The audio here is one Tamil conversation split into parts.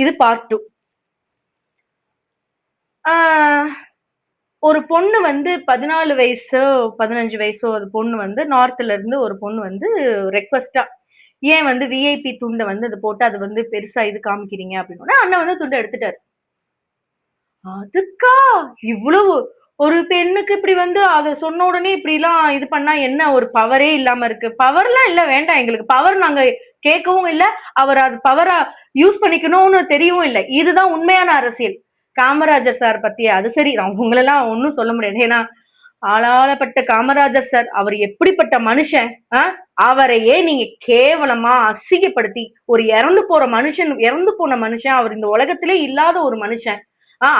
இது பார்ட் 2. ஒரு பொண்ணு வந்து 14 வயசோ 15 வயசோ அது பொண்ணு வந்து நார்த்ல இருந்து ஒரு பொண்ணு வந்து ரெக்வஸ்டா ஏன் வந்து விஐபி துண்டை வந்து அது போட்டு அது வந்து பெருசா இது காமிக்கிறீங்க அப்படின்னு அண்ணன் வந்து துண்டை எடுத்துட்டாரு. அதுக்கா இவ்வளவு ஒரு பெண்ணுக்கு இப்படி வந்து அத சொன்ன உடனே இப்படி எல்லாம் இது பண்ணா என்ன ஒரு பவரே இல்லாம இருக்கு. பவர்லாம் இல்ல, வேண்டாம் எங்களுக்கு பவர், நாங்க கேட்கவும் இல்ல, அவர் அது பவரா யூஸ் பண்ணிக்கணும்னு தெரியவும் இல்லை. இதுதான் உண்மையான அரசியல். காமராஜர் சார் பத்தி அது சரி, உங்களெல்லாம் ஒன்னும் சொல்ல முடியாது. ஏன்னா ஆளாளப்பட்ட காமராஜர் சார் அவர் எப்படிப்பட்ட மனுஷன். அவரையே நீங்க கேவலமா அசிங்கப்படுத்தி ஒரு இறந்து போன மனுஷன், அவர் இந்த உலகத்திலே இல்லாத ஒரு மனுஷன்.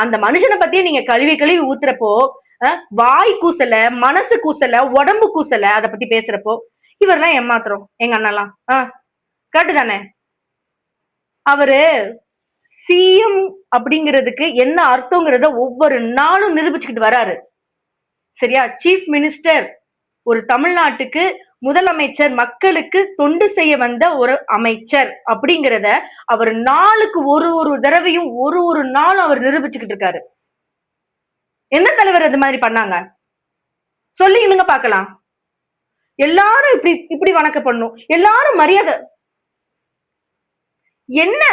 அந்த மனுஷனை பத்தியே நீங்க கழுவி கழுவி ஊத்துறப்போ வாய் கூசல, மனசு கூசல, உடம்பு கூசல, அதை பத்தி பேசுறப்போ இவரெல்லாம் ஏமாத்துறோம் எங்க அண்ணெல்லாம். கரெக்டு தானே? அவரு சிஎம் அப்படிங்கிறதுக்கு என்ன அர்த்தங்கிறத ஒவ்வொரு நாளும் நிரூபிச்சுக்கிட்டு வராரு. சரியா? சீஃப் மினிஸ்டர், ஒரு தமிழ்நாட்டுக்கு முதலமைச்சர், மக்களுக்கு தொண்டு செய்ய வந்த ஒரு அமைச்சர் அப்படிங்கிறத அவர் நாளுக்கு ஒரு தடவையும் ஒரு நாளும் அவர் நிரூபிச்சுக்கிட்டு இருக்காரு. எந்த தலைவர் அது மாதிரி பண்ணாங்க சொல்லிங்க பாக்கலாம். எல்லாரும் இப்படி வணக்கம் பண்ணும், எல்லாரும் மரியாதை. என்ன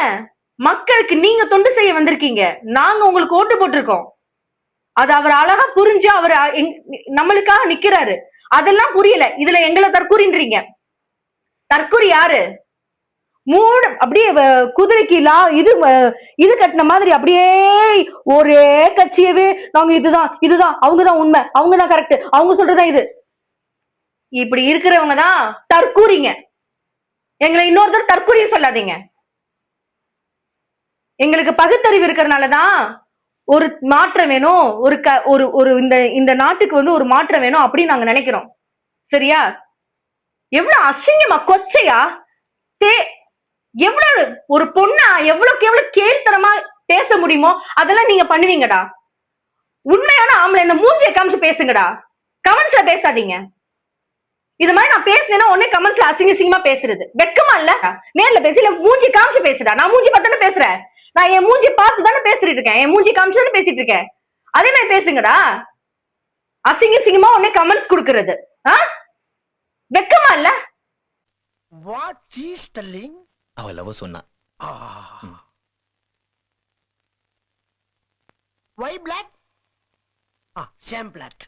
மக்களுக்கு நீங்க தொண்டு செய்ய வந்திருக்கீங்க, நாங்க உங்களுக்கு ஓட்டு போட்டிருக்கோம். அது அவர் அழகா புரிஞ்சு அவர் நம்மளுக்காக நிக்கிறாரு. அதெல்லாம் புரியல, இதுல எங்களை தற்கூறின்றீங்க. தற்கூறி யாரு? மூணு அப்படியே குதிரைக்கு இது கட்டின மாதிரி அப்படியே ஒரே கட்சியவே நாங்க இதுதான் அவங்கதான் உண்மை, அவங்கதான் கரெக்ட், அவங்க சொல்றதா இது. இப்படி இருக்கிறவங்க தான் தற்கூறிங்க. எங்களை இன்னொருத்தர் தற்கூறின்னு சொல்லாதீங்க. எங்களுக்கு பகுத்தறிவு இருக்கிறதுனாலதான் ஒரு மாற்றம் வேணும், ஒரு இந்த நாட்டுக்கு வந்து ஒரு மாற்றம் வேணும் அப்படின்னு நாங்க நினைக்கிறோம். சரியா? எவ்வளவு அசிங்கமா, கொச்சையா, எவ்வளவு ஒரு பொண்ணா எவ்வளவுக்கு எவ்வளவு கேள்த்தனமா பேச முடியுமோ அதெல்லாம் நீங்க பண்ணுவீங்கடா. உண்மையான ஆம்பளை இந்த மூஞ்சியை காமிச்சு பேசுங்கடா, கமெண்ட்ஸ்ல பேசாதீங்க. இது மாதிரி நான் பேசுனேன்னா உடனே கமெண்ட்ஸ்ல அசிங்கமா பேசுறது வெக்கமா இல்ல? நேர்ல பேசல, மூஞ்சி காமிச்சு பேசுடா. நான் மூஞ்சி பார்த்தானே பேசுறேன், நான் என் மூஞ்சி பார்த்து தானே பேசிட்டு இருக்கேன், என் மூஞ்சி காமிச்சு தானே பேசிட்டு இருக்கேன். அதே மாதிரி பேசுங்கடா. அசிங்கமா உடனே கமெண்ட்ஸ் கொடுக்கறது வெக்கமா இல்ல? What is telling? அவ லவ் சொன்னா. Why black? Same blood.